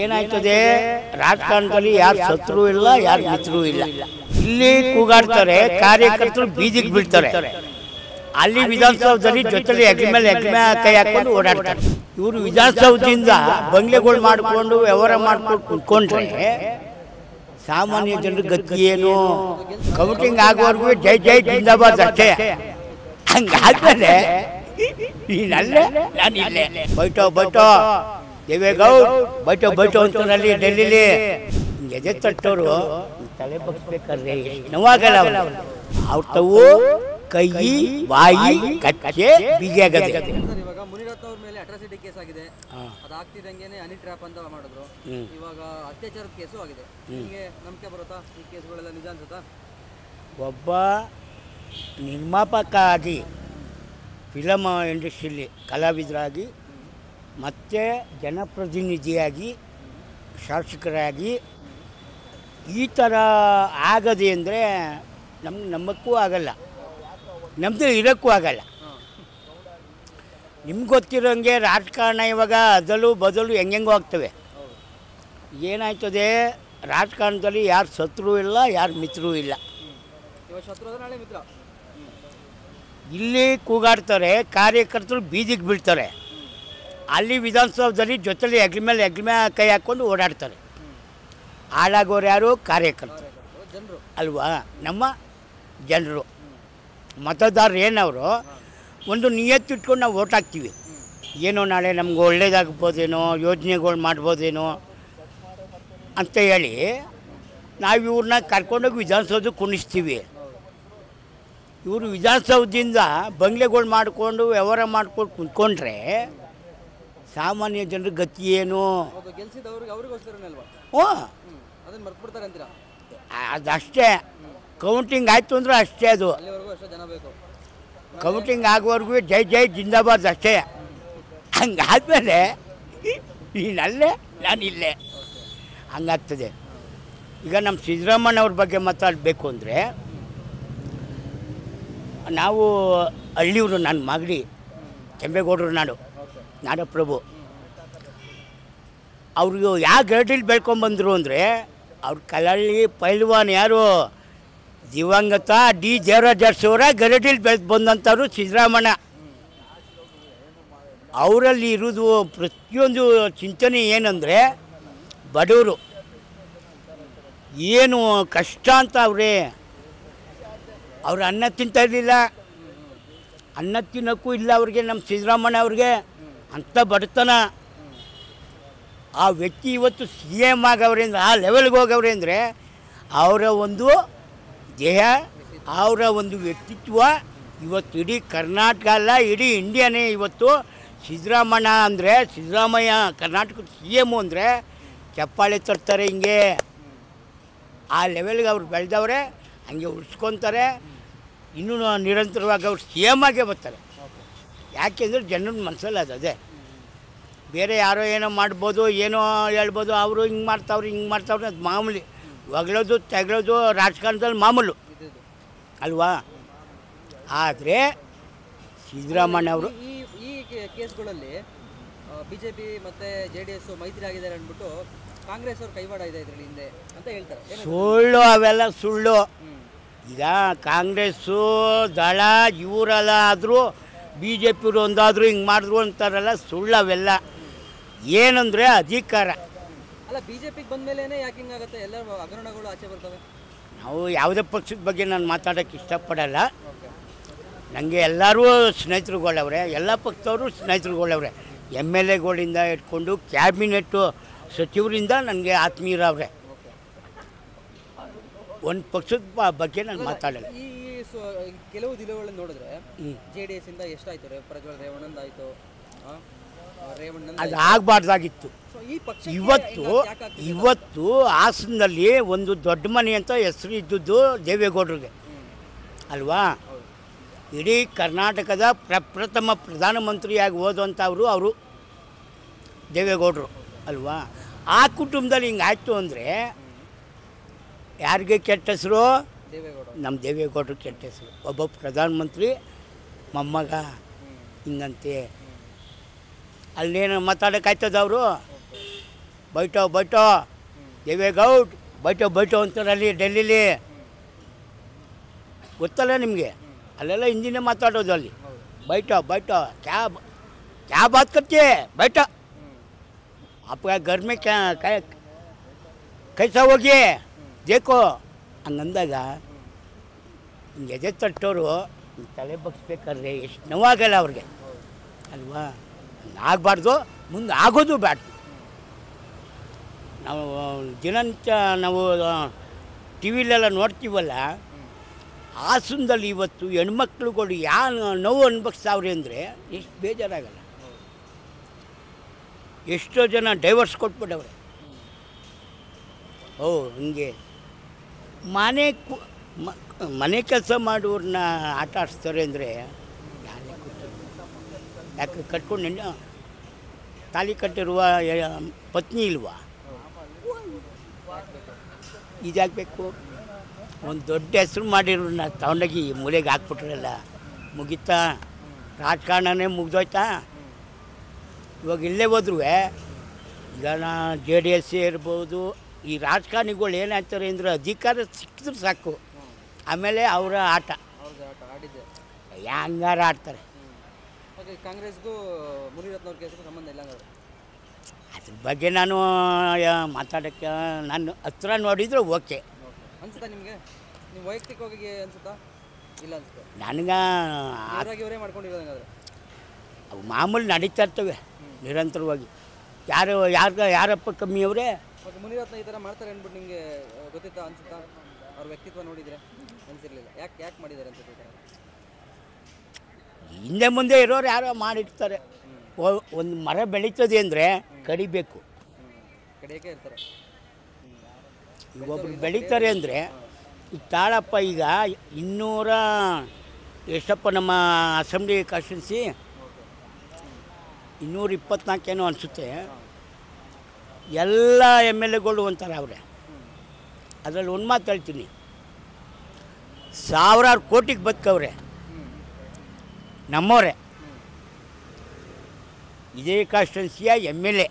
ಏನಾಯ್ತದೆ ರಾಜಕಾರಣದಲ್ಲಿ ಯಾರು ಶತ್ರು ಇಲ್ಲ ಯಾರು ಮಿತ್ರರು ಇಲ್ಲ. ಇಲ್ಲಿ ಕೂಗಾಡ್ತಾರೆ, ಕಾರ್ಯಕರ್ತರು ಬೀದಿಗೆ ಬೀಳ್ತಾರೆ. ಅಲ್ಲಿ ವಿಧಾನಸೌಧದಲ್ಲಿ ಜೊತೆಲಿ ಎಗ್ಲ ಮೇಲೆ ಕೈ ಹಾಕೊಂಡು ಓಡಾಡ್ತಾರೆ. ಇವರು ವಿಧಾನಸೌಧದಿಂದ ಬಂಗ್ಲೆಗಳು ಮಾಡಿಕೊಂಡು ವ್ಯವಹಾರ ಮಾಡ್ಕೊಂಡು ಕುತ್ಕೊಂಡ್ರೆ ಸಾಮಾನ್ಯ ಜನರ ಗತಿ ಏನು? ಕೌಂಟಿಂಗ್ ಆಗುವವರೆಗೂ ಜೈ ಜೈ ಜಿಂದಾಬಾದ್ ಅಷ್ಟೇ. ಹಂಗಾದ್ಮೇಲೆ ನೀನಲ್ಲೇ ನಾನಿಲ್ಲೇ ಬೈಟೋ ಬೈಟೋ ದೇವೇಗೌಡ ಬೈಟೋ ಅಂತಾನಲ್ಲಿ ಡೆಲ್ಲಿಲಿ ಎದೆ ತಟ್ಟೋರು ತಲೆ ಬಗ್ಸ್ಬೇಕಾದ್ರೆ ನೋವಾಗಲ್ಲ. ಅವ್ರ ತಾವು ಕೈ ಬಾಯಿ ಕಚ್ಚೆ ಬಿಗಿಯಾಗದೆ. ಇವಾಗ ಮುನಿರತ್ನ ಅವ್ರ ಮೇಲೆ ಅಟ್ರಾಸಿಟಿ ಕೇಸ್ ಆಗಿದೆ, ಅದಾಗ್ತಿದ್ದಂಗೆನೆ ಹನಿ ಟ್ರ್ಯಾಪ್ ಅಂತ ಮಾಡಿದ್ರು. ಇವಾಗ ಅತ್ಯಾಚಾರದ ಕೇಸು ಆಗಿದೆ. ನಿಮಗೆ ನಂಬಿಕೆ ಬರುತ್ತಾ ಈ ಕೇಸ್ಗಳೆಲ್ಲ ನಿಜ ಅನ್ಸುತ್ತಾ? ಒಬ್ಬ ನಿರ್ಮಾಪಕ ಆಗಿ ಫಿಲಮ್ ಇಂಡಸ್ಟ್ರಿಯಲ್ಲಿ ಕಲಾವಿದರಾಗಿ ಮತ್ತು ಜನಪ್ರತಿನಿಧಿಯಾಗಿ ಶಾಸಕರಾಗಿ ಈ ಥರ ಆಗದೆ ಅಂದರೆ ನಮ್ಗೆ ನಂಬಕ್ಕೂ ಆಗಲ್ಲ, ನಮ್ಮದು ಇರೋಕ್ಕೂ ಆಗಲ್ಲ. ನಿಮ್ಗೆ ಗೊತ್ತಿರೋಂಗೆ ರಾಜಕಾರಣ ಇವಾಗ ಅದಲು ಬದಲು ಹೆಂಗೆಂಗೋ ಆಗ್ತವೆ. ಏನಾಯ್ತದೆ ರಾಜಕಾರಣದಲ್ಲಿ ಯಾರು ಶತ್ರು ಇಲ್ಲ ಯಾರು ಮಿತ್ರರು ಇಲ್ಲ. ಇಲ್ಲಿ ಕೂಗಾಡ್ತಾರೆ, ಕಾರ್ಯಕರ್ತರು ಬೀದಿಗೆ ಬೀಳ್ತಾರೆ. ಅಲ್ಲಿ ವಿಧಾನಸೌಧದಲ್ಲಿ ಜೊತೆಲಿ ಎಗ್ಲ ಮೇಲೆ ಕೈ ಹಾಕ್ಕೊಂಡು ಓಡಾಡ್ತಾರೆ. ಹಾಳಾಗೋರು ಯಾರು? ಕಾರ್ಯಕರ್ತರು ಅಲ್ವಾ? ನಮ್ಮ ಜನರು ಮತದಾರರು ಏನವರು ಒಂದು ನಿಯತ್ತಿಟ್ಕೊಂಡು ನಾವು ಓಟ್ ಹಾಕ್ತೀವಿ. ಏನೋ ನಾಳೆ ನಮ್ಗೆ ಒಳ್ಳೇದಾಗ್ಬೋದೇನೋ, ಯೋಜನೆಗಳು ಮಾಡ್ಬೋದೇನೋ ಅಂತ ಹೇಳಿ ನಾವು ಇವ್ರನ್ನ ಕರ್ಕೊಂಡೋಗಿ ವಿಧಾನಸೌಧಕ್ಕೆ ಕುಣಿಸ್ತೀವಿ. ಇವರು ವಿಧಾನಸೌಧದಿಂದ ಬಂಗ್ಲೆಗಳು ಮಾಡಿಕೊಂಡು ವ್ಯವಹಾರ ಮಾಡ್ಕೊಂಡು ಕುತ್ಕೊಂಡ್ರೆ ಸಾಮಾನ್ಯ ಜನರ ಗತಿ ಏನು? ಅದಷ್ಟೇ. ಕೌಂಟಿಂಗ್ ಆಯಿತು ಅಂದ್ರೆ ಅಷ್ಟೇ. ಅದು ಕೌಂಟಿಂಗ್ ಆಗುವವರೆಗೂ ಜೈ ಜೈ ಜಿಂದಾಬಾದ್ ಅಷ್ಟೇ. ಹಂಗಾದ್ಮೇಲೆ ನೀನಲ್ಲೇ ನಾನಿಲ್ಲೇ ಹಂಗಾಗ್ತದೆ. ಈಗ ನಮ್ಮ ಸಿದ್ದರಾಮಯ್ಯವ್ರ ಬಗ್ಗೆ ಮಾತಾಡಬೇಕು ಅಂದರೆ, ನಾವು ಹಳ್ಳಿಯವರು, ನನ್ನ ಮಗಡಿ ಕೆಂಪೇಗೌಡರು, ನಾಡಪ್ರಭು. ಅವ್ರಿಗೆ ಯಾವ ಗರಡಿಲಿ ಬೆಳ್ಕೊಂಬಂದರು ಅಂದರೆ, ಅವ್ರ ಕಲಳ್ಳಿ ಪೈಲ್ವಾನ್ ಯಾರು ದಿವಂಗತ ಡಿ ದೇವರಾಜರಸವರ ಗರಡಿಲಿ ಬಂದಂಥವ್ರು ಸಿದ್ದರಾಮಯ್ಯ. ಅವರಲ್ಲಿ ಇರೋದು ಪ್ರತಿಯೊಂದು ಚಿಂತನೆ ಏನಂದರೆ, ಬಡವರು ಏನು ಕಷ್ಟ ಅಂತ ಅವ್ರು ಅನ್ನ ತಿಂತಾ ಇರಲಿಲ್ಲ, ಅನ್ನ ತಿನ್ನೋಕ್ಕೂ ಇಲ್ಲ ಅವ್ರಿಗೆ. ನಮ್ಮ ಸಿದ್ದರಾಮಯ್ಯ ಅವ್ರಿಗೆ ಅಂಥ ಬಡತನ. ಆ ವ್ಯಕ್ತಿ ಇವತ್ತು CM ಆಗವ್ರೆ ಅಂದರೆ, ಆ ಲೆವೆಲ್ಗೆ ಹೋಗವ್ರೆ ಅಂದರೆ, ಅವರ ಒಂದು ದೇಹ, ಅವರ ಒಂದು ವ್ಯಕ್ತಿತ್ವ ಇವತ್ತು ಇಡೀ ಕರ್ನಾಟಕ ಅಲ್ಲ, ಇಡೀ ಇಂಡಿಯಾನೇ ಇವತ್ತು ಸಿದ್ದರಾಮಯ್ಯ ಅಂದರೆ, ಸಿದ್ದರಾಮಯ್ಯ ಕರ್ನಾಟಕದ CM ಅಂದರೆ ಚಪ್ಪಾಳೆ ತರ್ತಾರೆ ಹಿಂಗೆ. ಆ ಲೆವೆಲ್ಗೆ ಅವ್ರು ಬೆಳೆದವ್ರೆ, ಹಂಗೆ ಉಳಿಸ್ಕೊತಾರೆ. ಇನ್ನೂ ನಿರಂತರವಾಗಿ ಅವ್ರು CM ಆಗೇ ಬರ್ತಾರೆ. ಯಾಕೆಂದರೆ ಜನರ ಮನಸ್ಸಲ್ಲಿ ಅದೇ. ಬೇರೆ ಯಾರೋ ಏನೋ ಮಾಡ್ಬೋದು, ಏನೋ ಹೇಳ್ಬೋದು, ಅವರು ಹಿಂಗೆ ಮಾಡ್ತಾವ್ರೆ ಅದು ಮಾಮೂಲಿ. ಹೊಗಳೋದು ತೆಗಳೋದು ರಾಜಕಾರಣದಲ್ಲಿ ಮಾಮೂಲು ಅಲ್ವಾ? ಆದರೆ ಸಿದ್ದರಾಮಯ್ಯ ಅವರು ಈ ಕೇಸ್ಗಳಲ್ಲಿ BJP ಮತ್ತು JDS ಮೈತ್ರಿ ಆಗಿದ್ದಾರೆ ಅಂದ್ಬಿಟ್ಟು ಕಾಂಗ್ರೆಸ್ ಅವ್ರು ಕೈವಾಡ ಇದೆ ಇದರಲ್ಲಿ ಹಿಂದೆ ಅಂತ ಹೇಳ್ತಾರೆ. ಸುಳ್ಳು, ಅವೆಲ್ಲ ಸುಳ್ಳು. ಈಗ ಕಾಂಗ್ರೆಸ್ಸು ದಳ ಇವರೆಲ್ಲ ಆದರೂ BJPಯವರು ಒಂದಾದರೂ ಹಿಂಗೆ ಮಾಡಿದ್ರು ಅಂತಾರಲ್ಲ, ಸುಳ್ಳು ಅವೆಲ್ಲ. ಏನಂದರೆ ಅಧಿಕಾರ. ಅಲ್ಲ, BJPಗೆ ಬಂದ ಮೇಲೇ ಯಾಕೆ ಹಿಂಗಾಗುತ್ತೆ? ಎಲ್ಲ ಹಗರಣಗಳು ಆಚೆ ಬರ್ತವೆ. ನಾವು ಯಾವುದೇ ಪಕ್ಷದ ಬಗ್ಗೆ ನಾನು ಮಾತಾಡೋಕ್ಕೆ ಇಷ್ಟಪಡಲ್ಲ. ನನಗೆ ಎಲ್ಲರೂ ಸ್ನೇಹಿತರುಗಳವ್ರೆ, ಎಲ್ಲ ಪಕ್ಷದವರು ಸ್ನೇಹಿತರುಗಳವ್ರೆ. MLAಗಳಿಂದ ಇಟ್ಕೊಂಡು ಕ್ಯಾಬಿನೆಟ್ಟು ಸಚಿವರಿಂದ ನನಗೆ ಆತ್ಮೀಯರವ್ರೆ. ಒಂದು ಪಕ್ಷದ ಬಗ್ಗೆ ನಾನು ಮಾತಾಡಲ್ಲ. ಈ ಕೆಲವು ದಿನಗಳನ್ನು ನೋಡಿದ್ರೆ JDS ಇಂದ ಎಷ್ಟಾಯ್ತು? ಪ್ರಜ್ವಲ್ ರೇವಣ್ಣಂದು ಆಯಿತು, ಅದು ಆಗಬಾರ್ದಾಗಿತ್ತು. ಇವತ್ತು ಹಾಸನದಲ್ಲಿ ಒಂದು ದೊಡ್ಡ ಮನೆ ಅಂತ ಹೆಸರು ಇದ್ದದ್ದು ದೇವೇಗೌಡರಿಗೆ ಅಲ್ವಾ? ಇಡೀ ಕರ್ನಾಟಕದ ಪ್ರಪ್ರಥಮ ಪ್ರಧಾನಮಂತ್ರಿಯಾಗಿ ಹೋದಂಥವ್ರು ಅವರು ದೇವೇಗೌಡರು ಅಲ್ವಾ? ಆ ಕುಟುಂಬದಲ್ಲಿ ಹಿಂಗಾಯ್ತು ಅಂದರೆ ಯಾರಿಗೆ ಕೆಟ್ಟ ಹೆಸರು? ನಮ್ಮ ದೇವೇಗೌಡರು ಕೆಟ್ಟ ಹೆಸರು. ಒಬ್ಬ ಪ್ರಧಾನಮಂತ್ರಿ ಮೊಮ್ಮಗ ಹಿಂಗಂತೆ ಅಲ್ಲೇನು ಮಾತಾಡೋಕ್ಕಾಯ್ತದ ಅವರು? ಬೈಟೋ ದೇವೇಗೌಡ್ ಬೈಟೋ ಅಂತಾರಲ್ಲಿ ಡೆಲ್ಲಿಲಿ ಗೊತ್ತಲ್ಲ ನಿಮಗೆ, ಅಲ್ಲೆಲ್ಲ ಹಿಂದಿನೇ ಮಾತಾಡೋದು ಅಲ್ಲಿ. ಬೈಟೋ ಕ್ಯಾ ಬಾತ್ ಕರ್ತಿ ಬೈಟೋ आपका घर में क्या कैसा हो गया देखो ಹಂಗಂದಾಗ ಎದೆ ತಟ್ಟೋರು ತಲೆ ಬಗ್ಸ್ಬೇಕಾದ್ರೆ ಎಷ್ಟು ನೋವಾಗಲ್ಲ ಅವ್ರಿಗೆ ಅಲ್ವಾ. ಆಗಬಾರ್ದು, ಮುಂದೆ ಆಗೋದು ಬೇಡ. ನಾವು ದಿನನಿತ್ಯ ನಾವು ಟಿ ವಿಲೆಲ್ಲ ನೋಡ್ತೀವಲ್ಲ, ಹಾಸನದಲ್ಲಿ ಇವತ್ತು ಹೆಣ್ಮಕ್ಳುಗಳು ಯಾವ ನೋವು ಅನುಭವಿಸ್ತಾವ್ರೆ ಅಂದರೆ ಎಷ್ಟು ಬೇಜಾರಾಗಲ್ಲ. ಎಷ್ಟೋ ಜನ ಡೈವರ್ಸ್ ಕೊಟ್ಬಿಟ್ಟವ್ರೆ. ಹಿಂಗೆ ಮನೆ ಕೆಲಸ ಮಾಡೋರನ್ನ ಆಟ ಆಡಿಸ್ತಾರೆ ಅಂದರೆ ಯಾಕೆ ಕಟ್ಕೊಂಡು ತಾಲಿ ಕಟ್ಟಿರುವ ಪತ್ನಿ ಇಲ್ವಾ? ಇದಾಗಬೇಕು. ಒಂದು ದೊಡ್ಡ ಹೆಸರು ಮಾಡಿರೋನ್ನ ತಗೊಂಡೋಗಿ ಮೂಲೆಗೆ ಹಾಕ್ಬಿಟ್ರಲ್ಲ, ಮುಗೀತಾ? ರಾಜಕಾರಣನೇ ಮುಗ್ದೋಯ್ತಾ? ಇವಾಗ ಇಲ್ಲೇ ಹೋದ್ರೂ ಈಗ JDS ಇರ್ಬೋದು, ಈ ರಾಜಕಾರಣಿಗಳು ಏನಾಗ್ತಾರೆ ಅಂದರೆ ಅಧಿಕಾರ ಸಿಕ್ಕಿದ್ರೆ ಸಾಕು, ಆಮೇಲೆ ಅವರ ಆಟ ಹಂಗಾರ ಆಡ್ತಾರೆ. ಕಾಂಗ್ರೆಸ್ಗೂ ಮುನಿರತ್ನವ್ರ ಕೇಸ್ಗೂ ಸಂಬಂಧ ಇಲ್ಲ ಅದ್ರ ಬಗ್ಗೆ ನಾನು ಮಾತಾಡೋಕ್ಕೆ ನಾನು ಹತ್ರ ನೋಡಿದರೆ ಓಕೆ ಅನ್ಸುತ್ತಾ ನಿಮಗೆ? ನೀವು ವೈಯಕ್ತಿಕವಾಗಿ ಅನ್ಸುತ್ತಾ? ಇಲ್ಲ ಅನ್ಸುತ್ತೆ ನನಗೆ. ಇವರೇ ಮಾಡ್ಕೊಂಡಿರೋದಂಗಾದ್ರೆ ಅವು ಮಾಮೂಲಿ ನಡೀತಾ ಇರ್ತವೆ ನಿರಂತರವಾಗಿ. ಯಾರಪ್ಪ ಕಮ್ಮಿ ಅವರೇ? ಮತ್ತು ಮುನಿರತ್ನ ಈ ಥರ ಮಾಡ್ತಾರೆ ಅಂದ್ಬಿಟ್ಟು ನಿಮಗೆ ಗೊತ್ತಿತ್ತಾ? ಅನ್ಸುತ್ತಾ? ಅವ್ರ ವ್ಯಕ್ತಿತ್ವ ನೋಡಿದರೆ ಅನಿಸಿರಲಿಲ್ಲ. ಯಾಕೆ ಮಾಡಿದ್ದಾರೆ ಅನ್ಸುತ್ತೆ? ಹಿಂದೆ ಮುಂದೆ ಇರೋರು ಯಾರೋ ಮಾಡಿರ್ತಾರೆ. ಒಂದು ಮರ ಬೆಳೀತದೆ ಅಂದರೆ ಕಡಿಬೇಕು, ಕಡಿಯೋಕೆ ಇರ್ತಾರೆ. ಈಗ ಒಬ್ರು ಬೆಳೀತಾರೆ ಅಂದರೆ ಈಗ ತಾಳಪ್ಪ, ಈಗ 200 ಎಷ್ಟಪ್ಪ ನಮ್ಮ ಅಸೆಂಬ್ಲಿ ಕಾನ್ಸ್ಟಿಟ್ಯೂನ್ಸಿ 224 ಏನೋ ಅನಿಸುತ್ತೆ. ಎಲ್ಲ MLAಗಳು ಒಂಥರ ಅವರೇ. ಅದರಲ್ಲಿ ಒಂದು ಮಾತು ಹೇಳ್ತೀನಿ, ಸಾವಿರಾರು ಕೋಟಿಗೆ ಬದುಕವ್ರೆ ನಮ್ಮವರೇ. ಇದೇ ಕಾನ್ಸ್ಟಿಟ್ಯೂನ್ಸಿಯ MLA,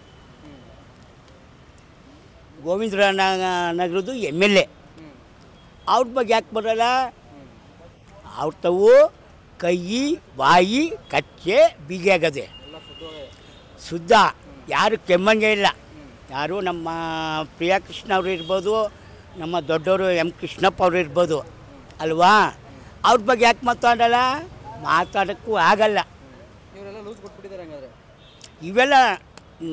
ಗೋವಿಂದ್ರ ನಗರದ್ದು MLA. ಅವ್ರ ಬಗ್ಗೆ ಯಾಕೆ ಬರೋಲ್ಲ? ಅವ್ರ ತಾವು ಕೈ ಬಾಯಿ ಕಚ್ಚೆ ಬೀಗೆ ಆಗದೆ ಶುದ್ಧ, ಯಾರು ಕೆಮ್ಮಂಗೆ ಇಲ್ಲ. ಯಾರು ನಮ್ಮ ಪ್ರಿಯಾಕೃಷ್ಣ ಅವರು ಇರ್ಬೋದು, ನಮ್ಮ ದೊಡ್ಡವರು M ಕೃಷ್ಣಪ್ಪ ಅವರು ಇರ್ಬೋದು ಅಲ್ವಾ, ಅವ್ರ ಬಗ್ಗೆ ಯಾಕೆ ಮಾತಾಡಲ್ಲ? ಮಾತಾಡೋಕ್ಕೂ ಆಗಲ್ಲ. ಇವರೆಲ್ಲ ಲೂಸ್ ಕೊಟ್ಬಿಟ್ಟಿದ್ದಾರೆ ಹಂಗಾದ್ರೆ. ಇವೆಲ್ಲ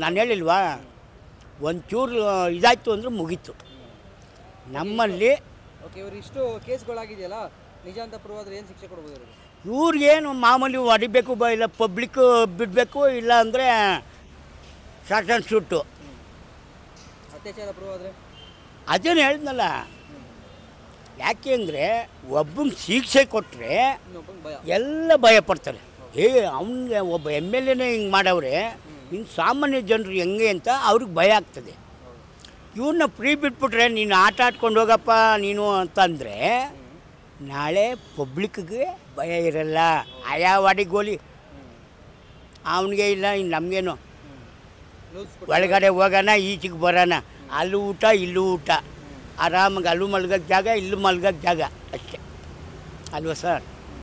ನಾನು ಹೇಳಿಲ್ವಾ, ಒಂಚೂರು ಇದಾಯಿತು ಅಂದರೆ ಮುಗೀತು ನಮ್ಮಲ್ಲಿ. ಓಕೆ, ಇವರು ಇಷ್ಟು ಕೇಸ್ಗಳಾಗಿದೆಯಲ್ಲ, ನಿಜ ಅಂತ ಪ್ರೂವ್ ಆದರೆ ಏನು ಶಿಕ್ಷೆ ಕೊಡ್ಬೋದು? ಇವ್ರಿಗೇನು ಮಾಮೂಲಿ ಹೊಡಿಬೇಕು, ಇಲ್ಲ ಪಬ್ಲಿಕ್ಕು ಬಿಡಬೇಕು, ಇಲ್ಲ ಅಂದರೆ ಶಾರ್ಟ್ ಆ್ಯಂಡ್ ಶೂಟು. ಅತ್ಯಾಚಾರ ಪ್ರೂವ್ ಆದರೆ ಅದೇನು ಹೇಳಿದ್ನಲ್ಲ, ಯಾಕೆ ಅಂದರೆ ಒಬ್ಬಂಗೆ ಶಿಕ್ಷೆ ಕೊಟ್ಟರೆ ಎಲ್ಲ ಭಯ ಪಡ್ತಾರೆ. ಅವನಿಗೆ ಒಬ್ಬ MLAನೇ ಹಿಂಗೆ ಮಾಡವ್ರೆ, ಇನ್ನು ಸಾಮಾನ್ಯ ಜನರು ಹೆಂಗೆ ಅಂತ ಅವ್ರಿಗೆ ಭಯ ಆಗ್ತದೆ. ಇವ್ರನ್ನ ಫ್ರೀ ಬಿಟ್ಬಿಟ್ರೆ ನೀನು ಆಟ ಆಡ್ಕೊಂಡು ಹೋಗಪ್ಪ ನೀನು ಅಂತಂದರೆ ನಾಳೆ ಪಬ್ಲಿಕ್ಗೆ ಭಯ ಇರಲ್ಲ. ಆಯಾ ವಾಡಿಗೆ ಗೋಲಿ ಅವನಿಗೆ ಇಲ್ಲ, ಇನ್ನು ನಮಗೇನು ಒಳಗಡೆ ಹೋಗೋಣ ಈಚೆಗೆ ಬರೋಣ, ಅಲ್ಲೂ ಊಟ ಇಲ್ಲೂ ಊಟ, ಆರಾಮಾಗಿ ಅಲ್ಲೂ ಮಲ್ಗೋಕ್ಕೆ ಜಾಗ ಇಲ್ಲೂ ಮಲ್ಗೋಕ್ಕೆ ಜಾಗ ಅಷ್ಟೇ ಅಲ್ವಾ ಸರ್?